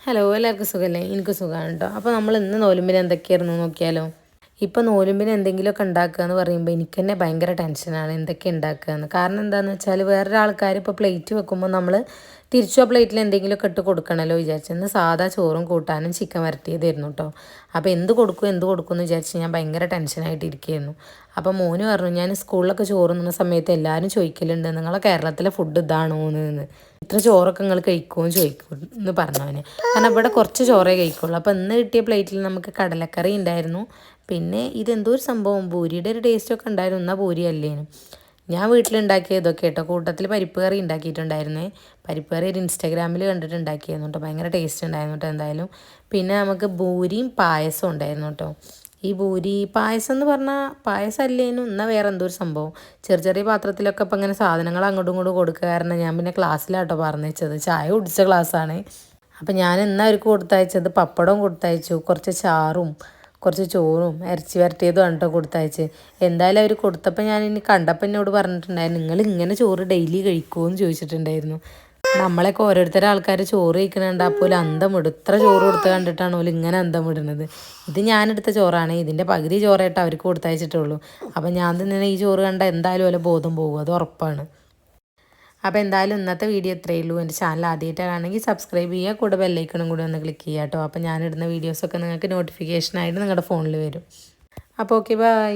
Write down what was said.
Hello എല്ലാവർക്കും സുഖമല്ലേ? എനിക്ക് സുഖമാണ് കേട്ടോ. അപ്പോൾ നമ്മൾ ഇന്ന് നോലുമ്പിന് എന്തൊക്കെയായിരുന്നു നോക്കിയാലോ. ഇപ്പോൾ നോലുമ്പിന് എന്തെങ്കിലുമൊക്കെ ഉണ്ടാക്കുക എന്ന് പറയുമ്പോൾ എനിക്ക് തന്നെ ഭയങ്കര ടെൻഷനാണ് എന്തൊക്കെ ഉണ്ടാക്കുകയെന്ന്. കാരണം എന്താണെന്ന് വെച്ചാൽ വേറൊരാൾക്കാർ ഇപ്പോൾ പ്ലേറ്റ് വെക്കുമ്പോൾ നമ്മൾ തിരിച്ചു ആ പ്ലേറ്റിൽ എന്തെങ്കിലുമൊക്കെ ഇട്ട് കൊടുക്കണമല്ലോ വിചാരിച്ചു. ഇന്ന് സാധാ ചോറും കൂട്ടാനും ചിക്കൻ വരട്ടിയതായിരുന്നു കേട്ടോ. അപ്പോൾ എന്ത് കൊടുക്കും എന്ന് വിചാരിച്ച് ഞാൻ ഭയങ്കര ടെൻഷനായിട്ട് ഇരിക്കുകയായിരുന്നു. അപ്പോൾ മോന് പറഞ്ഞു, ഞാൻ സ്കൂളിലൊക്കെ ചോറ് തിന്നുന്ന സമയത്ത് എല്ലാവരും ചോദിക്കലുണ്ട് നിങ്ങളെ കേരളത്തിലെ ഫുഡ് ഇതാണോ എന്ന്. ഇത്ര ചോറൊക്കെ നിങ്ങൾ കഴിക്കുമെന്ന് ചോദിക്കും എന്ന് പറഞ്ഞവന്. കാരണം ഇവിടെ കുറച്ച് ചോറേ കഴിക്കുള്ളൂ. അപ്പോൾ ഇന്ന് കിട്ടിയ പ്ലേറ്റിൽ നമുക്ക് കടലക്കറി ഉണ്ടായിരുന്നു. പിന്നെ ഇതെന്തോ ഒരു സംഭവം പൂരിയുടെ ഒരു ടേസ്റ്റൊക്കെ ഉണ്ടായിരുന്നു. എന്നാൽ പൂരി അല്ലേനും. ഞാൻ വീട്ടിലുണ്ടാക്കിയ ഇതൊക്കെ കേട്ടോ. കൂട്ടത്തിൽ പരിപ്പ് കറി ഉണ്ടാക്കിയിട്ടുണ്ടായിരുന്നേ. പരിപ്പ് കറി ഒരു ഇൻസ്റ്റാഗ്രാമിൽ കണ്ടിട്ട് ഉണ്ടാക്കിയായിരുന്നു കേട്ടോ. ഭയങ്കര ടേസ്റ്റ് ഉണ്ടായിരുന്നു കേട്ടോ എന്തായാലും. പിന്നെ നമുക്ക് ഭൂരിയും പായസവും ഉണ്ടായിരുന്നു കേട്ടോ. ഈ ഭൂരി പായസം എന്ന് പറഞ്ഞാൽ പായസം അല്ലേനും എന്നാൽ വേറെ എന്തോ ഒരു സംഭവം. ചെറിയ ചെറിയ പാത്രത്തിലൊക്കെ ഇപ്പം ഇങ്ങനെ സാധനങ്ങൾ അങ്ങോട്ടും ഇങ്ങോട്ടും കൊടുക്കുക. കാരണം ഞാൻ പിന്നെ ക്ലാസ്സിലാട്ടോ പറഞ്ഞു വെച്ചത്. ചായ കുടിച്ച ക്ലാസ്സാണ്. അപ്പം ഞാൻ ഇന്ന് അവർക്ക് കൊടുത്തയച്ചത് പപ്പടവും കൊടുത്തയച്ചു, കുറച്ച് ചാറും കുറച്ച് ചോറും ഇറച്ചി വരട്ടിയതും ആണ് കേട്ടോ കൊടുത്തയച്ച്. എന്തായാലും അവർ കൊടുത്തപ്പോൾ ഞാൻ ഇനി കണ്ടപ്പോൾ എന്നോട് പറഞ്ഞിട്ടുണ്ടായിരുന്നു നിങ്ങൾ ഇങ്ങനെ ചോറ് ഡെയിലി കഴിക്കുമോ എന്ന് ചോദിച്ചിട്ടുണ്ടായിരുന്നു. നമ്മളൊക്കെ ഓരോരുത്തരും ആൾക്കാർ ചോറ് കഴിക്കണുണ്ട്. അപ്പോൾ അന്തം വിടും. ഇത്ര ചോറ് കൊടുത്ത് കണ്ടിട്ടാണ് ഓല് ഇങ്ങനെ അന്തം വിടുന്നത്. ഇത് ഞാനെടുത്ത ചോറാണ്. ഇതിൻ്റെ പകുതി ചോറായിട്ട് അവർക്ക് കൊടുത്തയച്ചിട്ടുള്ളൂ. അപ്പം ഞാൻ തന്നെ ഈ ചോറ് കണ്ട എന്തായാലും ഓലെ ബോധം പോകും, അത് ഉറപ്പാണ്. അപ്പോൾ എന്തായാലും ഇന്നത്തെ വീഡിയോ ഇത്രയേ ഉള്ളൂ. എൻ്റെ ചാനൽ ആദ്യമായിട്ടാണെങ്കിൽ സബ്സ്ക്രൈബ് ചെയ്യുക, കൂടെ ബെല്ലൈക്കണും കൂടി ഒന്ന് ക്ലിക്ക് ചെയ്യുക കേട്ടോ. അപ്പോൾ ഞാനിടുന്ന വീഡിയോസൊക്കെ നിങ്ങൾക്ക് നോട്ടിഫിക്കേഷനായിട്ട് നിങ്ങളുടെ ഫോണിൽ വരും. അപ്പോൾ ഓക്കെ, ബൈ.